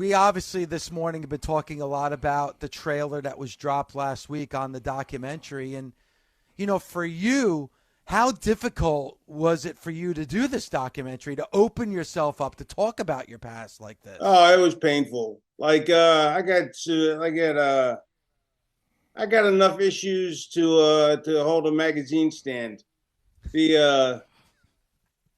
we obviously this morning have been talking a lot about the trailer that was dropped last week on the documentary. And, for you, how difficult was it for you to do this documentary, to open yourself up, to talk about your past like this? Oh, it was painful. Like I got enough issues to hold a magazine stand. The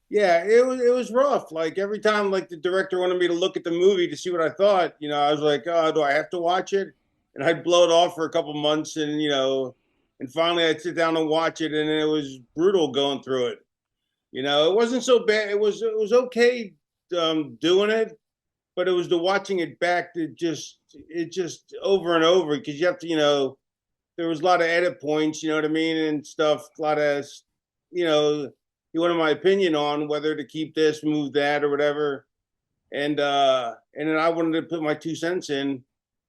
Yeah, it was rough. Like every time like the director wanted me to look at the movie to see what I thought, I was like, oh, do I have to watch it? And I'd blow it off for a couple months, and finally I'd sit down and watch it, and it was brutal going through it. It wasn't so bad. It was okay doing it, but it was the watching it back that just over and over, because you have to, there was a lot of edit points, you know what I mean, and stuff, a lot of, you know, he wanted my opinion on whether to keep this, move that, or whatever. And then I wanted to put my 2 cents in.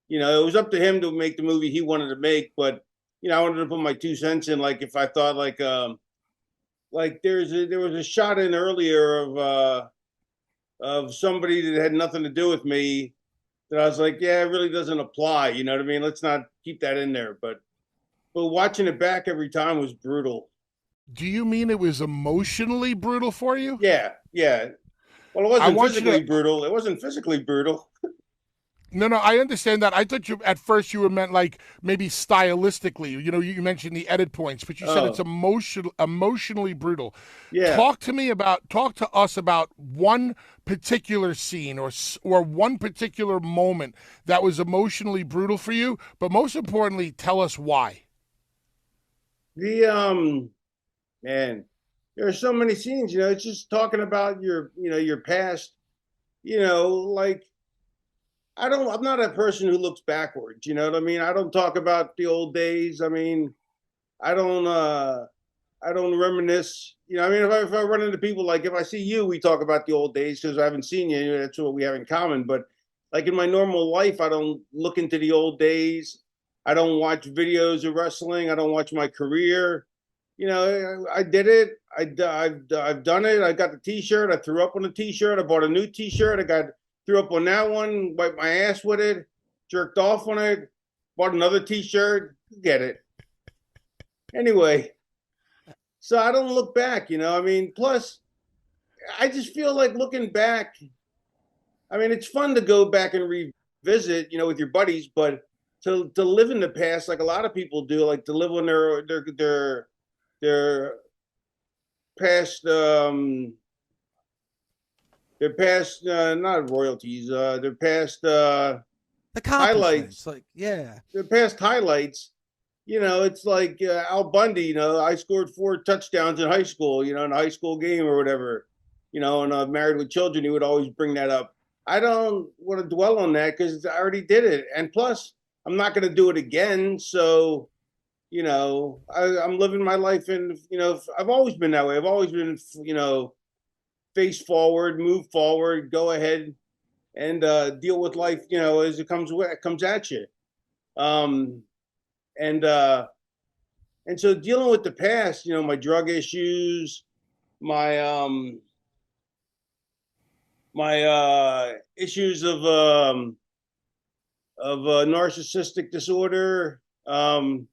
It was up to him to make the movie he wanted to make, but I wanted to put my 2 cents in. Like if I thought like there was a shot in earlier of somebody that had nothing to do with me, that I was like, yeah, it really doesn't apply. You know what I mean? Let's not keep that in there. But watching it back every time was brutal. Do you mean it was emotionally brutal for you? Yeah, yeah. Well, it I wasn't want you physically to. brutal. It wasn't physically brutal. No, no, I understand that. I thought at first you were meant like maybe stylistically. You mentioned the edit points, but you said it's Oh, emotionally brutal. yeah. Talk to us about one particular scene or one particular moment that was emotionally brutal for you, but most importantly, tell us why. The Man, there are so many scenes. It's just talking about your past. Like I'm not a person who looks backwards. You know what I mean? I don't talk about the old days. I mean, I don't. I don't reminisce. I mean, if I run into people, like if I see you, we talk about the old days because I haven't seen you. That's what we have in common. But like in my normal life, I don't look into the old days. I don't watch videos of wrestling. I don't watch my career. I did it. I've done it. I got the T-shirt. I threw up on the T-shirt. I bought a new T-shirt. Threw up on that one. Wiped my ass with it. Jerked off on it. Bought another T-shirt. Get it. Anyway, so I don't look back. I mean, plus I just feel like looking back. I mean, it's fun to go back and revisit, with your buddies, but to live in the past, like a lot of people do, like to live on their past not royalties, their past highlights, Accomplishments, like, yeah. their past highlights. It's like Al Bundy. I scored 4 touchdowns in high school, in a high school game or whatever. And Married with Children, he would always bring that up. I don't want to dwell on that because I already did it, and plus I'm not going to do it again. So I'm living my life, and I've always been that way. I've always been face forward, move forward, go ahead, and deal with life as it comes at you. um and uh and so dealing with the past, my drug issues, my issues of narcissistic disorder, narcissistic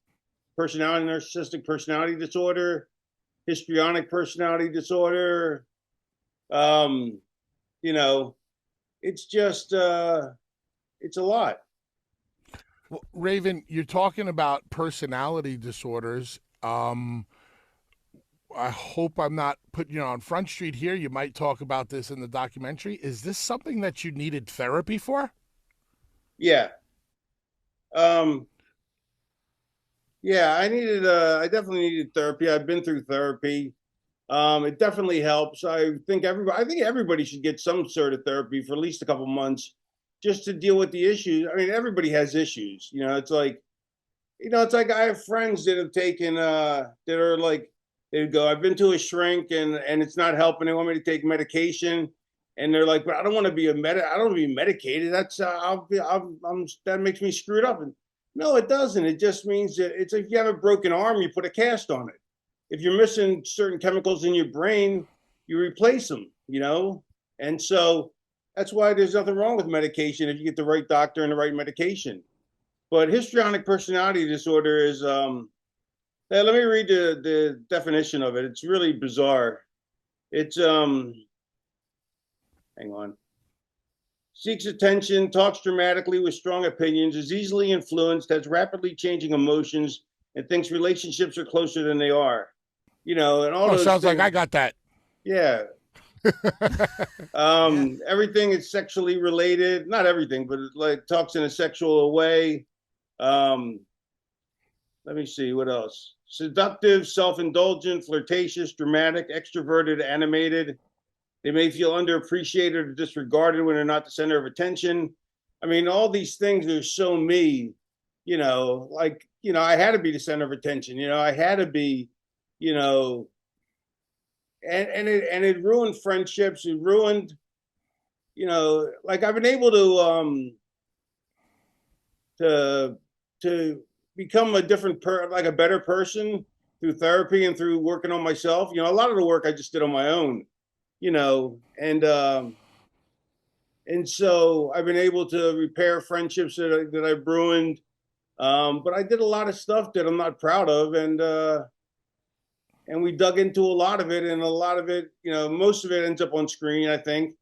personality disorder, histrionic personality disorder. um you know it's just it's a lot. Well, Raven, you're talking about personality disorders. I hope I'm not putting you on Front Street here. You might talk about this in the documentary. Is this something that you needed therapy for? Yeah. um yeah, I definitely needed therapy. I've been through therapy. It definitely helps. I think everybody should get some sort of therapy for at least a couple months, just to deal with the issues. I mean, everybody has issues. It's like I have friends that have taken that are like, they go, I've been to a shrink, and it's not helping. They want me to take medication, and they're like, but I don't want to be I don't want to be medicated. That's that makes me screwed up. And no, it doesn't. It just means that it's like if you have a broken arm, you put a cast on it. If you're missing certain chemicals in your brain, you replace them. And so That's why there's nothing wrong with medication if you get the right doctor and the right medication. But histrionic personality disorder is let me read the definition of it. It's really bizarre. It's hang on. Seeks attention, talks dramatically with strong opinions, is easily influenced, has rapidly changing emotions, and thinks relationships are closer than they are. And all those sounds things. like I got that. Yeah. Everything is sexually related. Not everything, but it like talks in a sexual way. Let me see what else. Seductive, self-indulgent, flirtatious, dramatic, extroverted, animated. They may feel underappreciated or disregarded when they're not the center of attention. I mean, all these things are so me, I had to be the center of attention. I had to be, and it ruined friendships. It ruined, I've been able to become a different a better person through therapy and through working on myself. A lot of the work I just did on my own. And so I've been able to repair friendships that I've ruined. But I did a lot of stuff that I'm not proud of, and we dug into a lot of it, and a lot of it, most of it ends up on screen. I think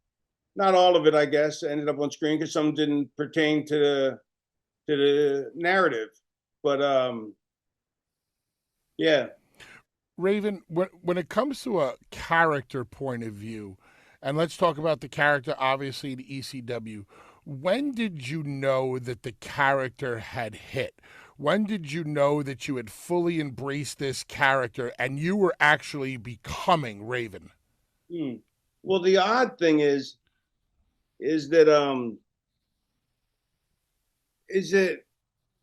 not all of it, I guess, ended up on screen because some didn't pertain to the narrative. But yeah. Raven, when it comes to a character point of view, and let's talk about the character, obviously, the ECW, when did you know that the character had hit? When did you know that you had fully embraced this character and you were actually becoming Raven? Well, the odd thing is that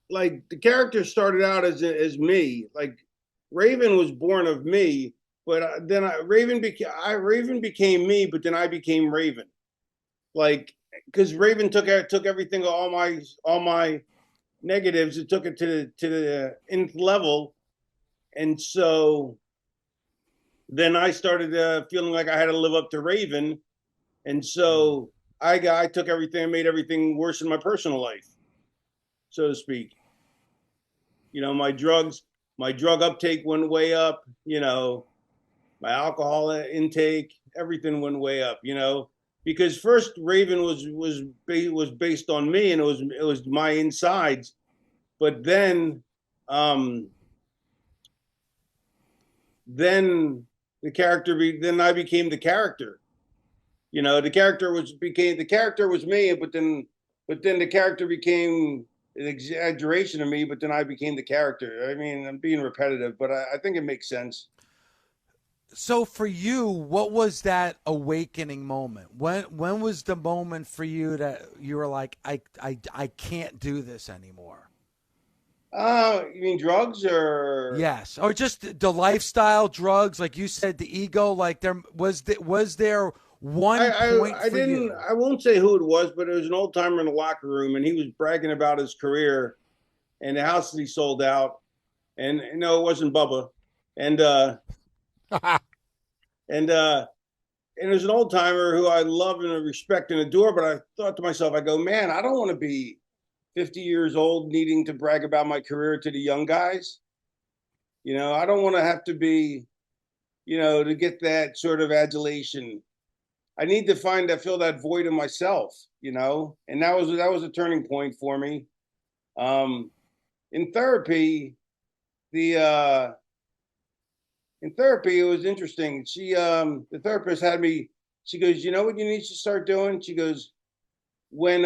like the character started out as me, like Raven was born of me, but then Raven became me, but then I became Raven, like because Raven took everything, all my negatives, it took it to the nth level, and so then I started feeling like I had to live up to Raven, and so I took everything and made everything worse in my personal life, so to speak. My drug uptake went way up. My alcohol intake, everything went way up. Because first Raven was based on me, and it was my insides, but then the character then I became the character. The character was me, but then the character became an exaggeration of me, but then I became the character. I mean, I'm being repetitive, but I think it makes sense. So for you, what was that awakening moment? When was the moment for you that you were like, I can't do this anymore? You mean drugs or? Yes, or just the lifestyle, drugs, like you said, the ego. Like was there one point I for didn't. you? I won't say who it was, but it was an old timer in the locker room, and he was bragging about his career and the house that he sold out. And no, it wasn't Bubba, and and it was an old timer who I love and respect and adore. But I thought to myself, I go, man, I don't want to be 50 years old needing to brag about my career to the young guys. I don't want to have to be, to get that sort of adulation. I need to fill that void in myself, and that was a turning point for me. In therapy, it was interesting. The therapist had me, she goes, you know what you need to start doing? She goes, when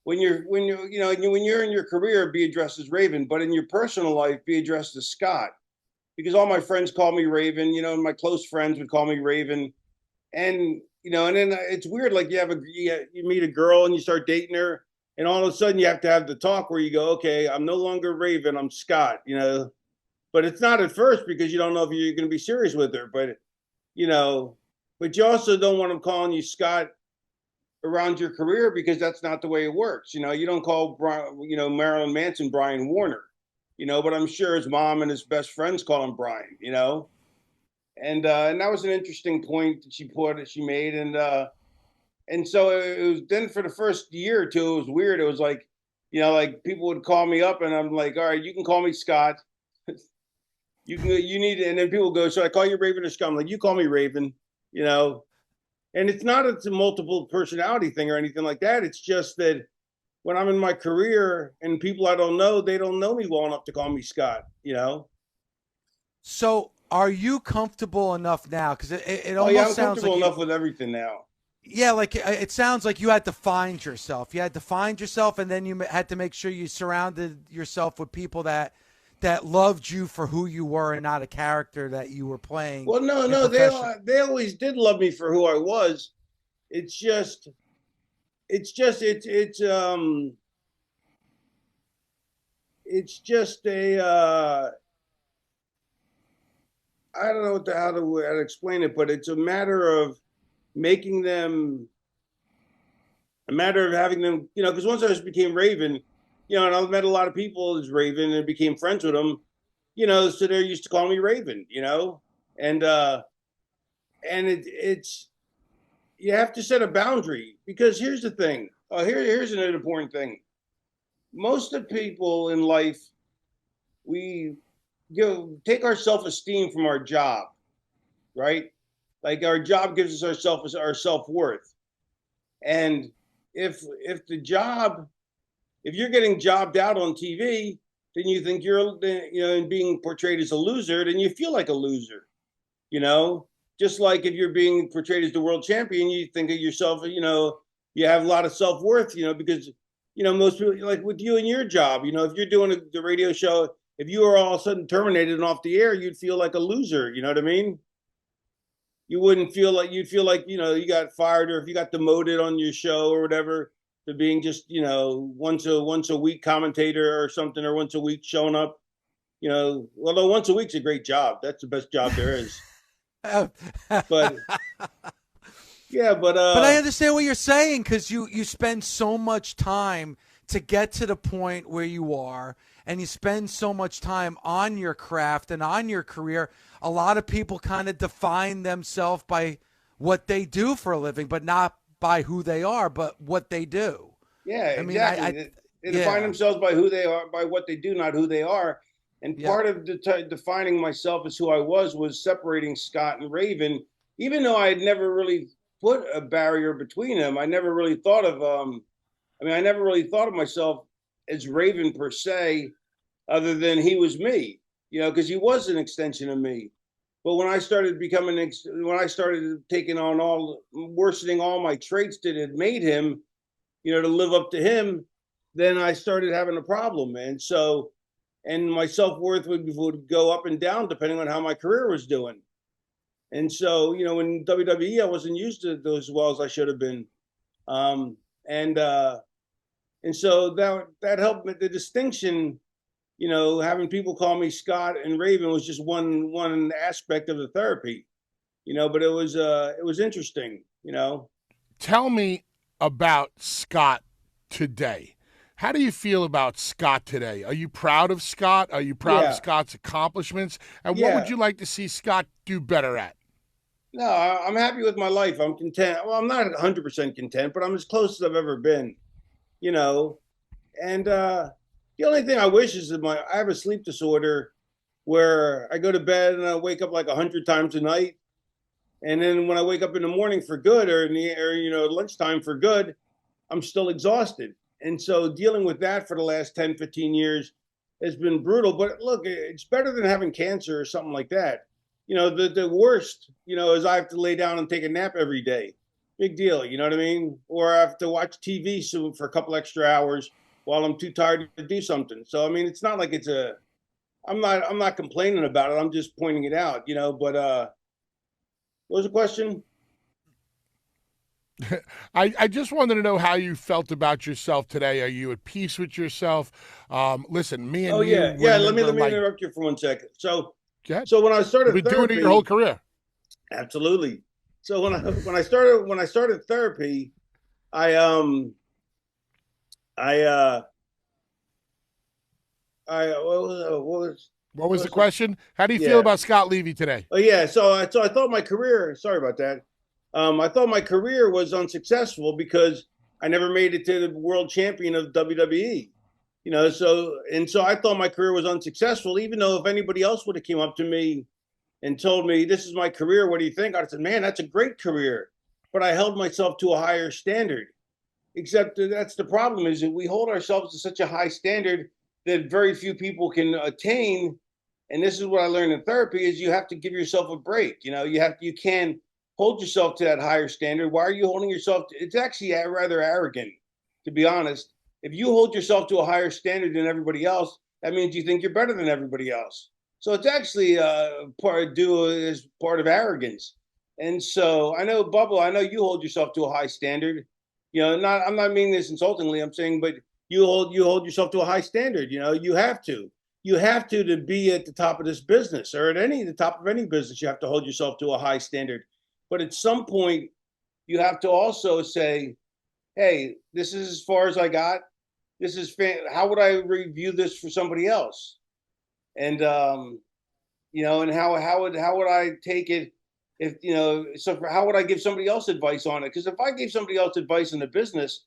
you're when you're in your career, be addressed as Raven, but in your personal life, be addressed as Scott, because all my friends call me Raven, and my close friends would call me Raven, and and then it's weird, like you meet a girl and you start dating her, and all of a sudden you have to have the talk where you go, okay, I'm no longer Raven, I'm Scott, but it's not at first because you don't know if you're going to be serious with her, but but you also don't want them calling you Scott around your career, because that's not the way it works. You don't call Marilyn Manson Brian Warner, but I'm sure his mom and his best friends call him Brian, and that was an interesting point that she made, and And so it was then for the first year or two, it was weird. It was like, like people would call me up and I'm like, all right, you can call me Scott. You need, and then people go, so I call you Raven or Scott? I'm like, you call me Raven, and it's not a multiple personality thing or anything like that. It's just that when I'm in my career and people I don't know, they don't know me well enough to call me Scott, So are you comfortable enough now? Because it Oh yeah, almost I'm sounds comfortable like enough with everything now. yeah, like it sounds like you had to find yourself. You had to find yourself, and then you had to make sure you surrounded yourself with people that loved you for who you were and not a character that you were playing. Well, no, in no, profession- they always did love me for who I was. It's just, it's just a I don't know how to explain it, but it's a matter of making them, a matter of having them, because once I became Raven, and I met a lot of people as Raven and became friends with them, so they're used to calling me Raven, and it's you have to set a boundary, because here's the thing. Here's an important thing. Most of the people in life, we take our self-esteem from our job, right? Like our job gives us our self-worth. And if the job, if you're getting jobbed out on TV, then you think you're, and being portrayed as a loser, then you feel like a loser, just like if you're being portrayed as the world champion, you think of yourself, you have a lot of self-worth, because, most people, like with you and your job, if you're doing the radio show, if you were all of a sudden terminated and off the air, you'd feel like a loser. You know what I mean? You wouldn't feel like, you'd feel like, you got fired, or if you got demoted on your show or whatever, to being just, once a week commentator or something, or once a week showing up, although once a week's a great job. That's the best job there is. But yeah, but I understand what you're saying, because you spend so much time to get to the point where you are, and you spend so much time on your craft and on your career. A lot of people kind of define themselves by what they do for a living, but not by who they are, but what they do. Yeah, I mean, exactly. They define themselves by who they are, by what they do, not who they are. And part of defining myself as who I was separating Scott and Raven, even though I had never really put a barrier between them. I never really thought of, I never really thought of myself as Raven per se, other than he was me, because he was an extension of me. But when I started when I started taking on worsening all my traits that had made him, to live up to him, then I started having a problem. And so, and my self-worth would go up and down depending on how my career was doing. And so, in WWE, I wasn't used to those as well as I should have been. And so that helped me. The distinction, having people call me Scott and Raven was just one aspect of the therapy, but it was interesting, Tell me about Scott today. How do you feel about Scott today? Are you proud of Scott? Are you proud of Scott's accomplishments? And what would you like to see Scott do better at? No, I'm happy with my life. I'm content. Well, I'm not 100% content, but I'm as close as I've ever been, and the only thing I wish is that I have a sleep disorder where I go to bed and I wake up like 100 times a night. And then when I wake up in the morning for good, or lunchtime for good, I'm still exhausted. And so dealing with that for the last 10, 15 years has been brutal. But look, it's better than having cancer or something like that. The worst, is I have to lay down and take a nap every day. Big deal, you know what I mean? Or I have to watch TV for a couple extra hours while I'm too tired to do something. So, I mean, it's not like I'm not complaining about it. I'm just pointing it out, but what was the question? I just wanted to know how you felt about yourself today. Are you at peace with yourself? Listen, me and you. Oh yeah. Let me like, interrupt you for 1 second. So so when I started, you've been doing it your whole career. Absolutely. So when I started therapy, what was the question? How do you feel about Scott Levy today? Oh yeah, so I thought my career. Sorry about that. I thought my career was unsuccessful because I never made it to the world champion of WWE. So I thought my career was unsuccessful, even though if anybody else would have came up to me and told me, this is my career, what do you think? I'd said, man, that's a great career. But I held myself to a higher standard. Except that's the problem, is that we hold ourselves to such a high standard that very few people can attain. And this is what I learned in therapy, is you have to give yourself a break. You can't hold yourself to that higher standard. Why are you holding yourself it's actually rather arrogant, to be honest. If you hold yourself to a higher standard than everybody else, that means you think you're better than everybody else. So it's actually part of arrogance. And so I know, Bubba, I know you hold yourself to a high standard. I'm not meaning this insultingly. I'm saying, but you hold yourself to a high standard. You have to. You have to be at the top of this business, or at the top of any business. You have to hold yourself to a high standard. But at some point, you have to also say, hey, this is as far as I got. How would I review this for somebody else? And and how would I take it how would I give somebody else advice on it? Because if I gave somebody else advice in the business,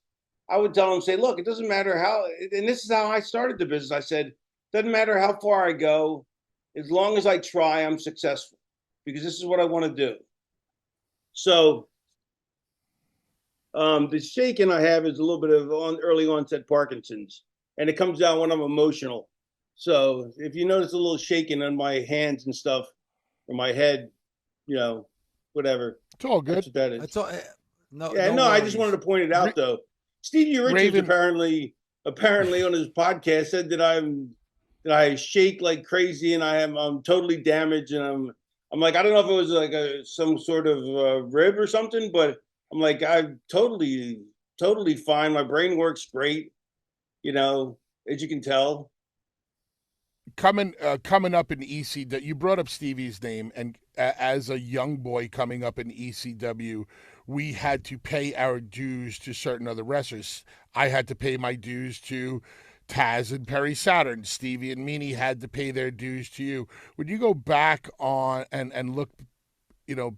I would tell them, say, look, it doesn't matter how, and this is how I started the business. I said, doesn't matter how far I go, as long as I try, I'm successful, because this is what I want to do. So the shaking I have is a little bit of early onset Parkinson's, and it comes out when I'm emotional. So if you notice a little shaking on my hands and stuff, or my head, whatever. It's all good. That's what that is. It's all, no, yeah, no, I just wanted to point it out, though. Stevie Richards apparently on his podcast said that I shake like crazy, and I'm totally damaged, and I'm like, I don't know if it was like some sort of rib or something, but I'm like, I'm totally fine. My brain works great, as you can tell. Coming up in ECW, you brought up Stevie's name, and as a young boy coming up in ECW, we had to pay our dues to certain other wrestlers. I had to pay my dues to Taz and Perry Saturn. Stevie and Meanie had to pay their dues to you. Would you go back on and look,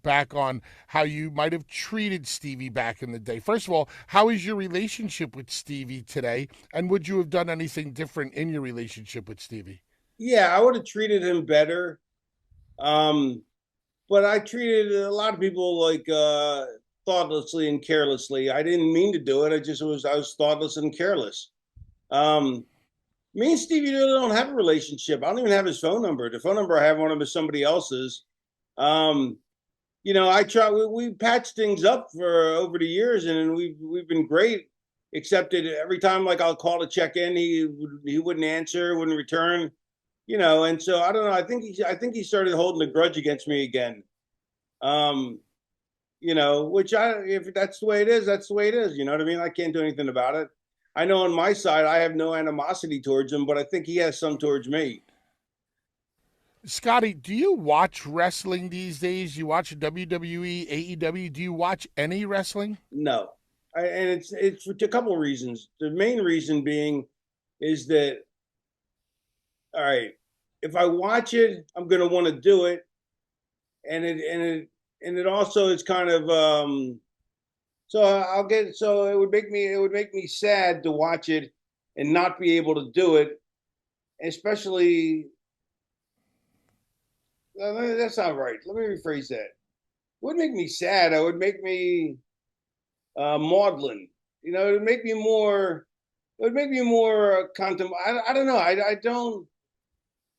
back on how you might have treated Stevie back in the day? First of all, how is your relationship with Stevie today? And would you have done anything different in your relationship with Stevie? Yeah, I would have treated him better. But I treated a lot of people like thoughtlessly and carelessly. I didn't mean to do it. I was thoughtless and careless. Me and Stevie really don't have a relationship. I don't even have his phone number. The phone number I have on him is somebody else's. We patched things up for over the years, and we've been great. Except that every time, like, I'll call to check in, he wouldn't answer, wouldn't return. And so I don't know. I think he started holding a grudge against me again. Which if that's the way it is, that's the way it is. You know what I mean? I can't do anything about it. I know on my side, I have no animosity towards him, but I think he has some towards me. Scotty, do you watch wrestling these days? You watch WWE, AEW? Do you watch any wrestling? No. And it's for a couple of reasons. The main reason being is that, all right, if I watch it, I'm going to want to do it. And it also is kind of, so it would make me sad to watch it and not be able to do it. Especially, that's not right. Let me rephrase that. It would make me sad. It would make me maudlin. It would make me more I don't know. I don't.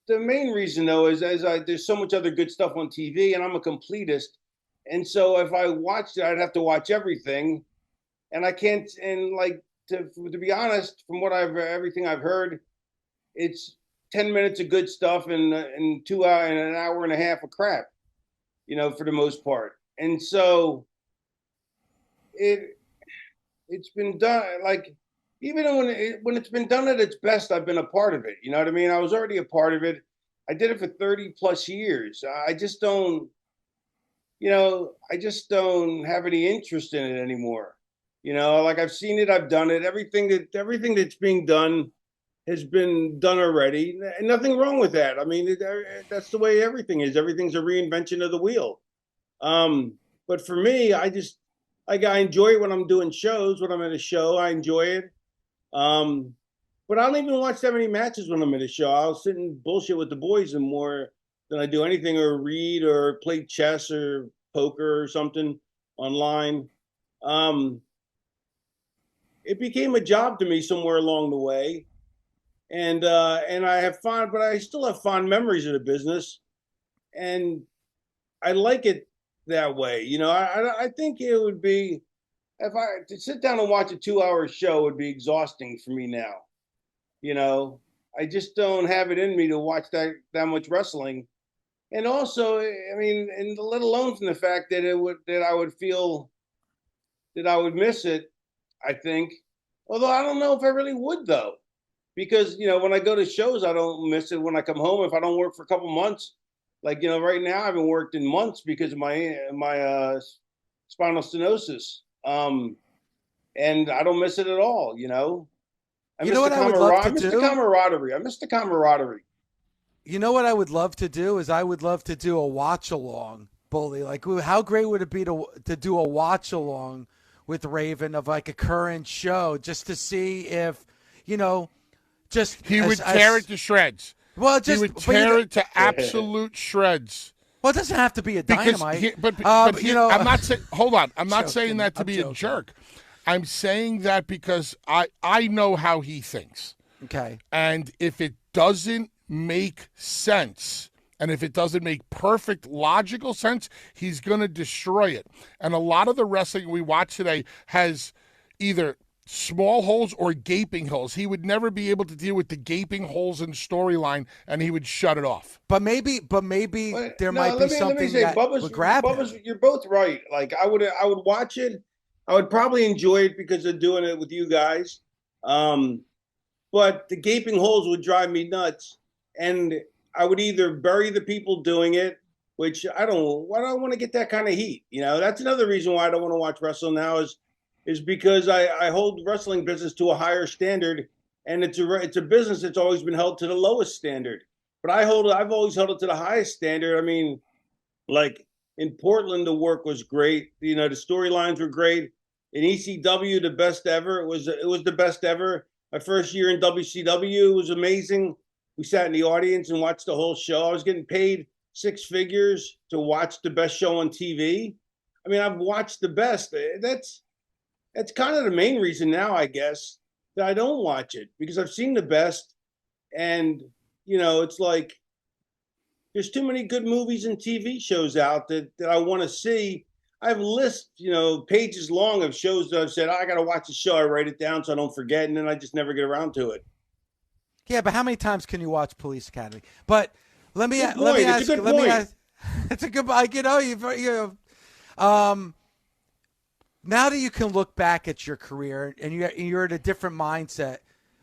The main reason, though, is there's so much other good stuff on TV, and I'm a completist. And so if I watched it, I'd have to watch everything. And I can't, and like, to be honest, from everything I've heard, it's 10 minutes of good stuff and 2 hours and an hour and a half of crap, for the most part. And so it's been done, like, even when it's been done at its best, I've been a part of it. You know what I mean? I was already a part of it. I did it for 30 plus years. I just don't have any interest in it anymore. Like, I've seen it, I've done it. Everything that's being done has been done already. And nothing wrong with that. I mean, that's the way everything is. Everything's a reinvention of the wheel. But for me, I just like I enjoy it when I'm doing shows. When I'm at a show, I enjoy it. But I don't even watch that many matches when I'm at a show. I'll sit and bullshit with the boys and more than I do anything, or read or play chess or poker or something online. Um, it became a job to me somewhere along the way, and I have fond, but I still have fond memories of the business, and I like it that way. I think it would be if I to sit down and watch a 2 hour show would be exhausting for me now. You know, I just don't have it in me to watch that much wrestling. And also, I mean, and let alone from the fact that I would feel that I would miss it. I think, although I don't know if I really would though, because when I go to shows, I don't miss it. When I come home, if I don't work for a couple months, like right now, I haven't worked in months because of my spinal stenosis, and I don't miss it at all. I miss what I would love to do? the camaraderie. I miss the camaraderie. You know what I would love to do is I would love to do a watch along, Bully. Like, how great would it be to do a watch along with Raven of like a current show, just to see if just he would tear it to shreds. Well, he would tear it to absolute shreds. Well, it doesn't have to be a dynamite. I'm not saying. Hold on, I'm not saying that to be a jerk. I'm saying that because I know how he thinks. Okay. And if it doesn't make sense, and if it doesn't make perfect logical sense, he's going to destroy it. And a lot of the wrestling we watch today has either small holes or gaping holes. He would never be able to deal with the gaping holes in storyline, and he would shut it off. But maybe there might be something that would grab him. You're both right. Like I would watch it. I would probably enjoy it because of doing it with you guys. But the gaping holes would drive me nuts. And I would either bury the people doing it, which I don't want to get that kind of heat. That's another reason why I don't want to watch wrestling now is because I hold wrestling business to a higher standard, and it's a business that's always been held to the lowest standard. But I've always held it to the highest standard. I mean, like in Portland, the work was great. The storylines were great. In ECW, the best ever. It was the best ever. My first year in WCW was amazing. We sat in the audience and watched the whole show. I was getting paid 6 figures to watch the best show on TV. I mean, I've watched the best. That's kind of the main reason now, I guess, that I don't watch it, because I've seen the best, and it's like there's too many good movies and TV shows out that I want to see. I have lists, pages long of shows that I've said, I got to watch the show. I write it down so I don't forget, and then I just never get around to it. Yeah, but how many times can you watch Police Academy? But let me ask. It's a good. Now that you can look back at your career and you're at a different mindset,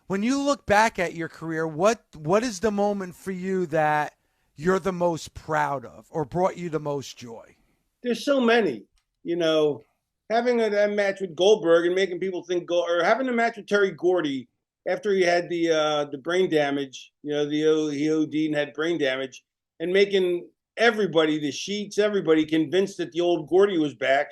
when you look back at your career, what is the moment for you that you're the most proud of or brought you the most joy? There's so many. Having a match with Goldberg and making people think or having a match with Terry Gordy after he had the brain damage, he OD'd and had brain damage, and making everybody, the Sheets, everybody convinced that the old Gordy was back,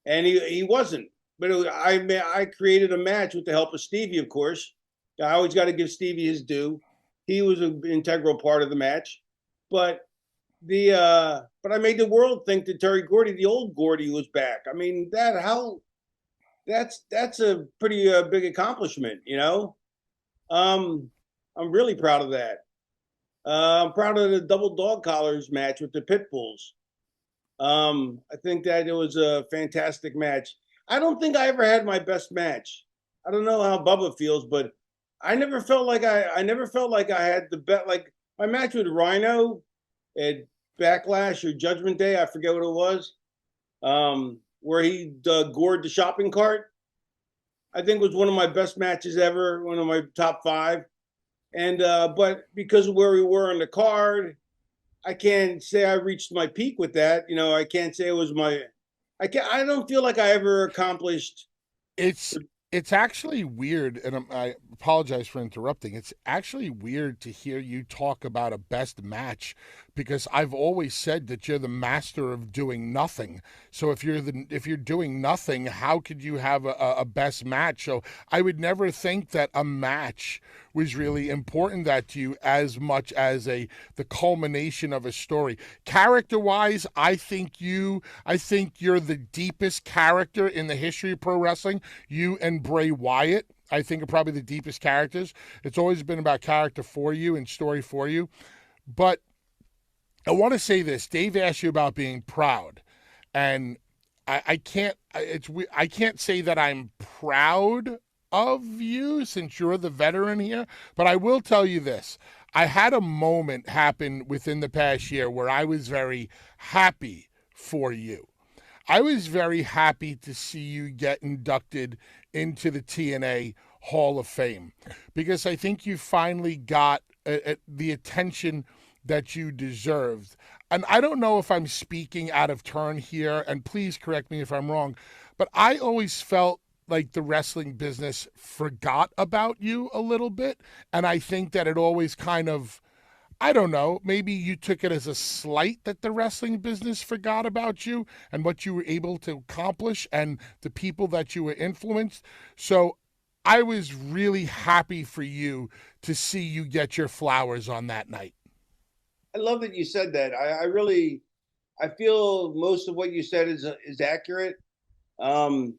and he wasn't. But I created a match with the help of Stevie, of course. I always got to give Stevie his due. He was an integral part of the match, but I made the world think that Terry Gordy, the old Gordy, was back. I mean, that's a pretty big accomplishment, I'm really proud of that. I'm proud of the double dog collars match with the Pitbulls. I think that it was a fantastic match. I don't think I ever had my best match. I don't know how Bubba feels, but I never felt like I had the best. Like my match with Rhino at Backlash or Judgment Day, I forget what it was, where he gored the shopping cart. I think was one of my best matches ever, one of my top 5. And but because of where we were on the card, I can't say I reached my peak with that. I can't say it was I don't feel like I ever accomplished. It's actually weird, and apologize for interrupting. It's actually weird to hear you talk about a best match, because I've always said that you're the master of doing nothing. So if you're doing nothing, how could you have a best match? So I would never think that a match was really important that to you as much as the culmination of a story. Character wise, I think you're the deepest character in the history of pro wrestling. You and Bray Wyatt, I think, are probably the deepest characters. It's always been about character for you and story for you. But I want to say this. Dave asked you about being proud. And I can't say that I'm proud of you since you're the veteran here, but I will tell you this. I had a moment happen within the past year where I was very happy for you. I was very happy to see you get inducted into the TNA Hall of Fame, because I think you finally got the attention that you deserved. And I don't know if I'm speaking out of turn here, and please correct me if I'm wrong, but I always felt like the wrestling business forgot about you a little bit. And I think that it always kind of, I don't know, maybe you took it as a slight that the wrestling business forgot about you and what you were able to accomplish and the people that you were influenced. So I was really happy for you to see you get your flowers on that night. I love that you said that. I feel most of what you said is accurate.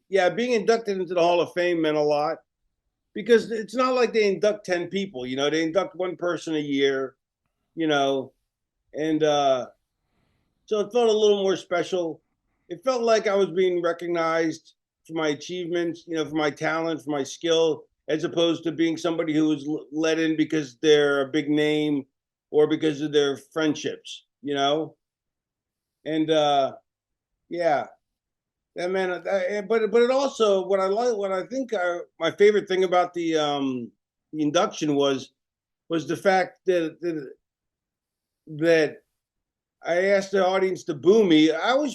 Yeah, being inducted into the Hall of Fame meant a lot, because it's not like they induct 10 people, they induct one person a year, and so it felt a little more special. It felt like I was being recognized for my achievements, for my talent, for my skill, as opposed to being somebody who was let in because they're a big name or because of their friendships, and yeah. Yeah, man. But it also, what I think my favorite thing about the induction was the fact that I asked the audience to boo me. I'm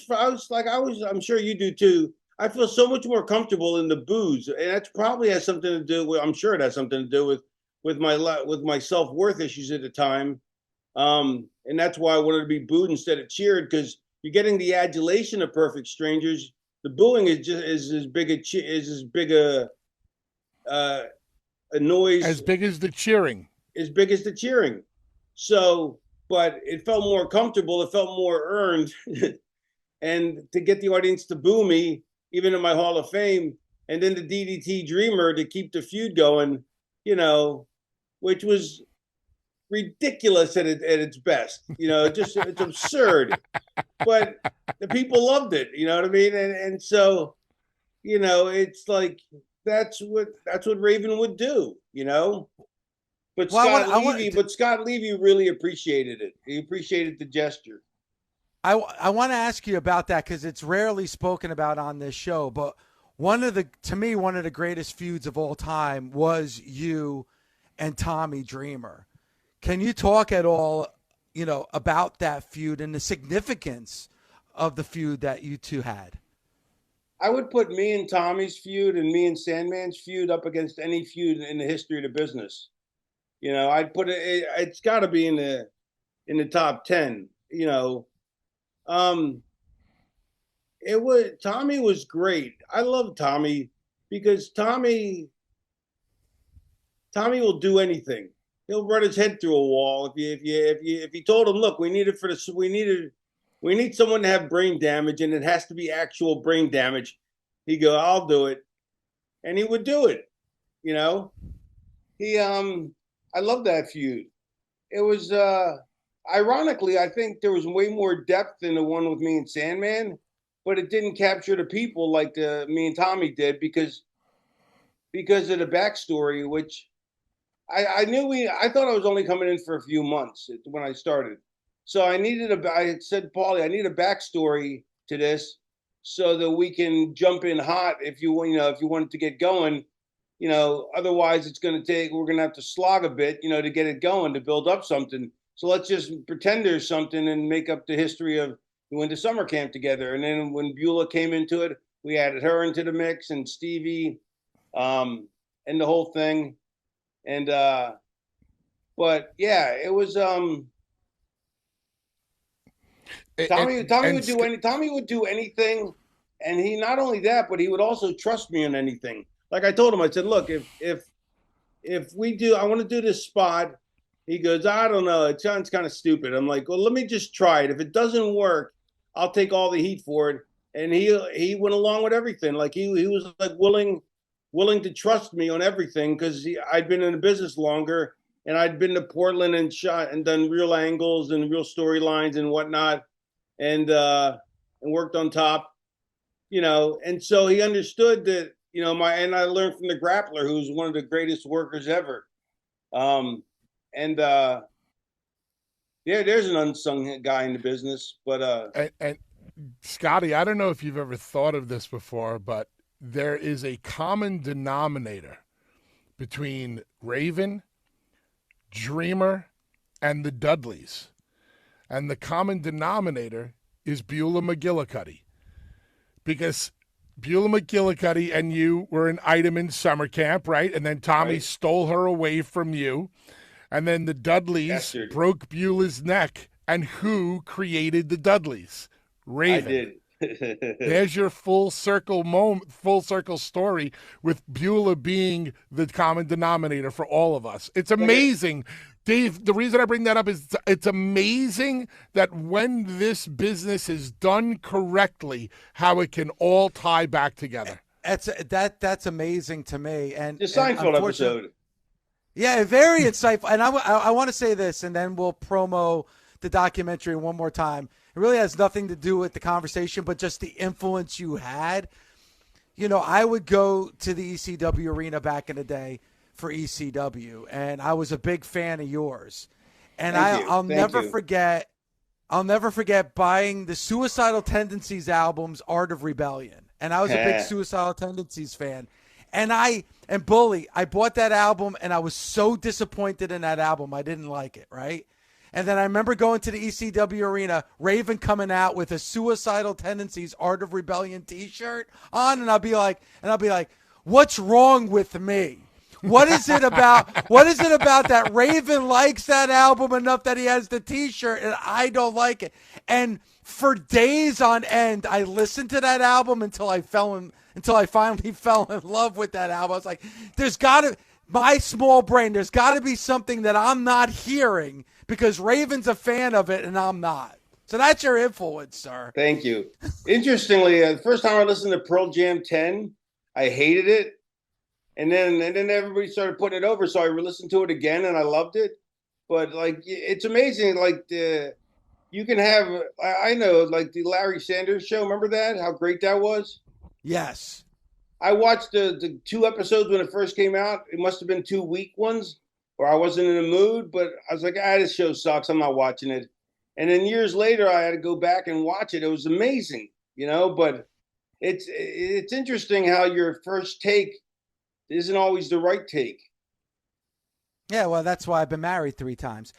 sure you do too. I feel so much more comfortable in the boos, and that probably has something to do with. I'm sure it has something to do with my self-worth issues at the time, and that's why I wanted to be booed instead of cheered, because you're getting the adulation of perfect strangers. The booing is as big a noise, as big as the cheering. As big as the cheering. So, but it felt more comfortable. It felt more earned, and to get the audience to boo me, even in my Hall of Fame, and then the DDT Dreamer to keep the feud going, which was ridiculous at its best. Just it's absurd. But the people loved it, you know what I mean? And so, it's like that's what Raven would do, But Scott Levy really appreciated it. He appreciated the gesture. I want to ask you about that, because it's rarely spoken about on this show. But to me, one of the greatest feuds of all time was you and Tommy Dreamer. Can you talk at all, about that feud and the significance of the feud that you two had? I would put me and Tommy's feud and me and Sandman's feud up against any feud in the history of the business. I'd put it's got to be in the top 10. Tommy was great. I love Tommy because Tommy will do anything. He'll run his head through a wall if you told him, look, we need someone to have brain damage, and it has to be actual brain damage. He'd go, I'll do it, and he would do it. I love that feud. It was ironically, I think there was way more depth in the one with me and Sandman, but it didn't capture the people like me and Tommy did because of the backstory, which. I thought I was only coming in for a few months when I started. So I said, Paulie, I need a backstory to this so that we can jump in hot if you want it to get going, otherwise we're going to have to slog a bit, to get it going, to build up something. So let's just pretend there's something and make up the history of we went to summer camp together. And then when Beulah came into it, we added her into the mix, and Stevie, and the whole thing. And then, And but yeah, it was Tommy would do anything, and he not only that, but he would also trust me in anything. Like I told him, I said, look, if we do, I want to do this spot. He goes, I don't know, it sounds kind of stupid. I'm like, well, let me just try it. If it doesn't work, I'll take all the heat for it. And he went along with everything. Like he was like willing to trust me on everything because I'd been in the business longer, and I'd been to Portland and shot and done real angles and real storylines and whatnot, and worked on top, and so he understood that, and I learned from the grappler, who's one of the greatest workers ever. Yeah, there's an unsung guy in the business, but and Scotty, I don't know if you've ever thought of this before, but there is a common denominator between Raven, Dreamer, and the Dudleys. And the common denominator is Beulah McGillicuddy. Because Beulah McGillicuddy and you were an item in summer camp, right? And then Tommy stole her away from you. And then the Dudleys broke Beulah's neck. And who created the Dudleys? Raven. I did. There's your full circle story, with Beulah being the common denominator for all of us. It's amazing. Dave, the reason I bring that up is it's amazing that when this business is done correctly, how it can all tie back together. That's amazing to me. And the Seinfeld episode. Yeah, very insightful. And I want to say this, and then we'll promo the documentary one more time. It really has nothing to do with the conversation, but just the influence you had. I would go to the ECW arena back in the day for ECW, and I was a big fan of yours. And I'll never forget buying the Suicidal Tendencies albums, Art of Rebellion. And I was a big Suicidal Tendencies fan. And Bully, I bought that album, and I was so disappointed in that album. I didn't like it, right? And then I remember going to the ECW arena, Raven coming out with a Suicidal Tendencies Art of Rebellion t-shirt on, and I'll be like, what's wrong with me? What is it about that Raven likes that album enough that he has the t-shirt and I don't like it? And for days on end, I listened to that album until I finally fell in love with that album. I was like, my small brain, there's got to be something that I'm not hearing, because Raven's a fan of it and I'm not. So that's your influence, sir. Thank you. Interestingly, the first time I listened to Pearl Jam 10, I hated it. And then everybody started putting it over, so I listened to it again and I loved it. But like, it's amazing. Like you can have, I know, like the Larry Sanders Show. Remember that? How great that was? Yes. I watched the 2 episodes when it first came out. It must have been 2 weak ones, or I wasn't in the mood. But I was like, this show sucks. I'm not watching it. And then years later, I had to go back and watch it. It was amazing, But it's interesting how your first take isn't always the right take. Yeah, well, that's why I've been married 3 times.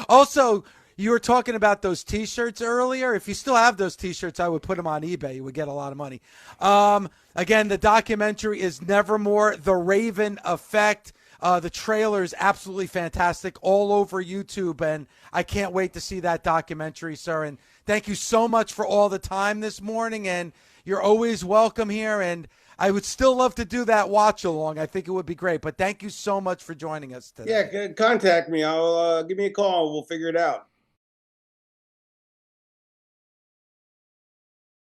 Also, you were talking about those T-shirts earlier. If you still have those T-shirts, I would put them on eBay. You would get a lot of money. Again, the documentary is Nevermore, The Raven Effect. The trailer is absolutely fantastic, all over YouTube, and I can't wait to see that documentary, sir. And thank you so much for all the time this morning, and you're always welcome here, and I would still love to do that watch along. I think it would be great, but thank you so much for joining us today. Yeah, contact me. I'll give me a call. We'll figure it out.